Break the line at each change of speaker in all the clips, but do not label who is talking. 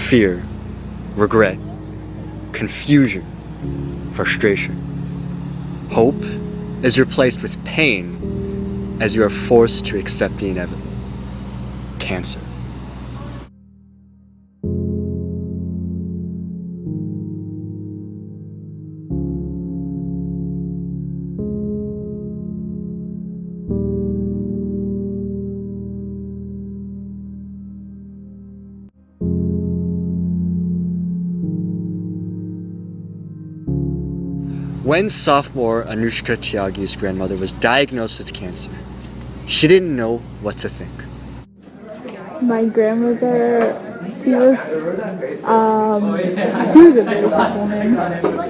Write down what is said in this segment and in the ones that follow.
fear, regret, confusion, frustration. Hope is replaced with pain as you are forced to accept the inevitable. Cancer. When sophomore Anushka Tyaghi's grandmother was diagnosed with cancer, she didn't know what to think.
My grandmother, she was a very tough woman,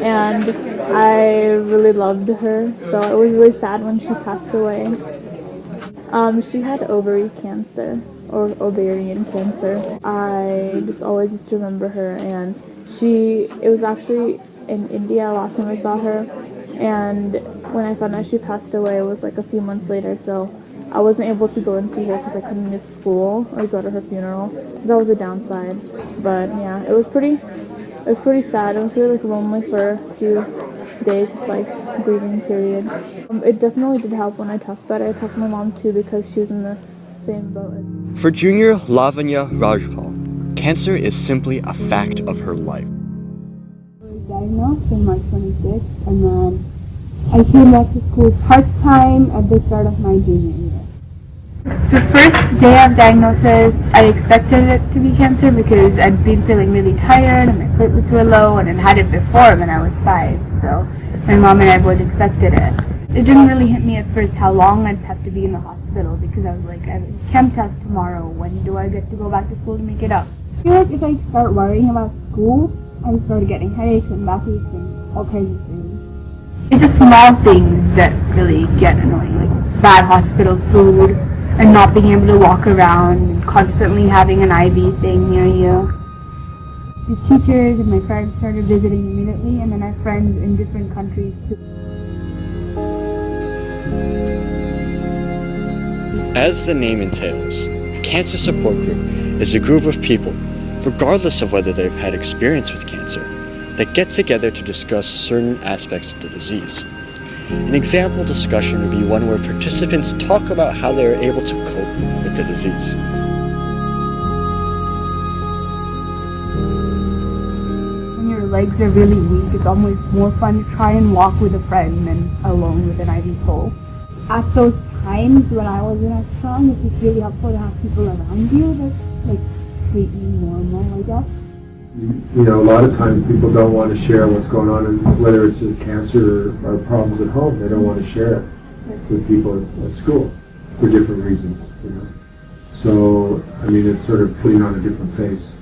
and I really loved her, so it was really sad when she passed away. She had ovary cancer, or ovarian cancer. I just always used to remember her, and it was actually in India last time I saw her, and when I found out she passed away, it was like a few months later, so I wasn't able to go and see her because I couldn't miss school or go to her funeral. That was a downside, but yeah, it was pretty sad. It was really lonely for a few days, grieving period. It definitely did help when I talked about it. I talked to my mom too because she was in the same boat as.
For junior Lavanya Rajpal, cancer is simply a fact of her life.
Diagnosed on March 26th, and then I came back to school part-time at the start of my junior year. The first day of diagnosis, I expected it to be cancer because I'd been feeling really tired and my platelets were low, and I'd had it before when I was 5, so my mom and I both expected it. It didn't really hit me at first how long I'd have to be in the hospital because I was like, I have a chem test tomorrow, when do I get to go back to school to make it up? I feel like if I start worrying about school, I started getting headaches and backaches and all kinds of things. It's the small things that really get annoying, like bad hospital food and not being able to walk around and constantly having an IV thing near you. The teachers and my friends started visiting immediately, and then I have friends in different countries too.
As the name entails, a cancer support group is a group of people, regardless of whether they've had experience with cancer, that get together to discuss certain aspects of the disease. An example discussion would be one where participants talk about how they are able to cope with the disease.
When your legs are really weak, it's almost more fun to try and walk with a friend than alone with an IV pole. At those times when I wasn't as strong, it's just really helpful to have people around you that treat you normal, I guess.
You know, a lot of times people don't want to share what's going on, and whether it's a cancer or problems at home, they don't want to share it with people at school for different reasons, you know. So, I mean, it's sort of putting on a different face.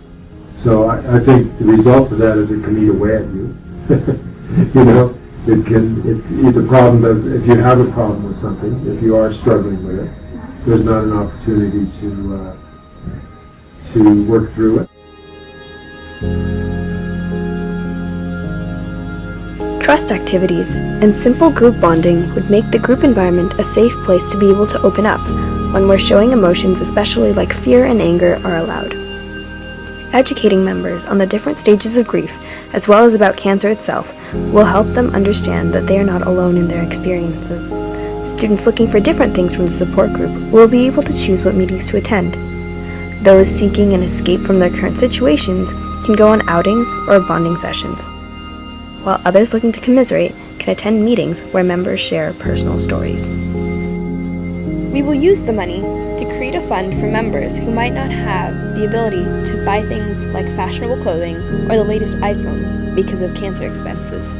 So I think the results of that is it can eat away at you. You know, it can, if the problem does, if you have a problem with something, if you are struggling with it, there's not an opportunity to work through it.
Trust activities and simple group bonding would make the group environment a safe place to be able to open up, one where showing emotions, especially like fear and anger, are allowed. Educating members on the different stages of grief, as well as about cancer itself, will help them understand that they are not alone in their experiences. Students looking for different things from the support group will be able to choose what meetings to attend. Those seeking an escape from their current situations can go on outings or bonding sessions, while others looking to commiserate can attend meetings where members share personal stories. We will use the money to create a fund for members who might not have the ability to buy things like fashionable clothing or the latest iPhone because of cancer expenses.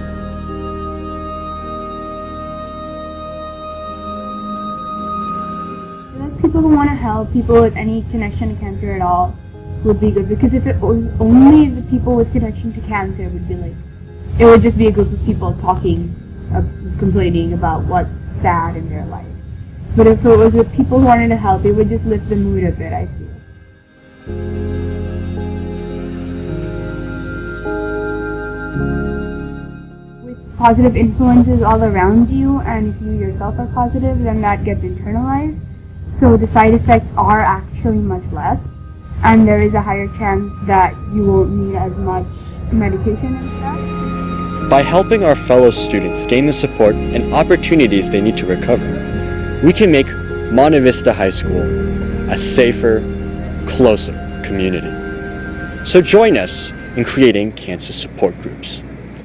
People who want to help, people with any connection to cancer at all, would be good, because if it was only the people with connection to cancer, would be like, it would just be a group of people talking, complaining about what's sad in their life. But if it was with people who wanted to help, it would just lift the mood a bit, I feel. With positive influences all around you, and if you yourself are positive, then that gets internalized. So the side effects are actually much less. and there is a higher chance that you won't need as much medication and stuff.
By helping our fellow students gain the support and opportunities they need to recover, we can make Monte Vista High School a safer, closer community. So join us in creating cancer support groups.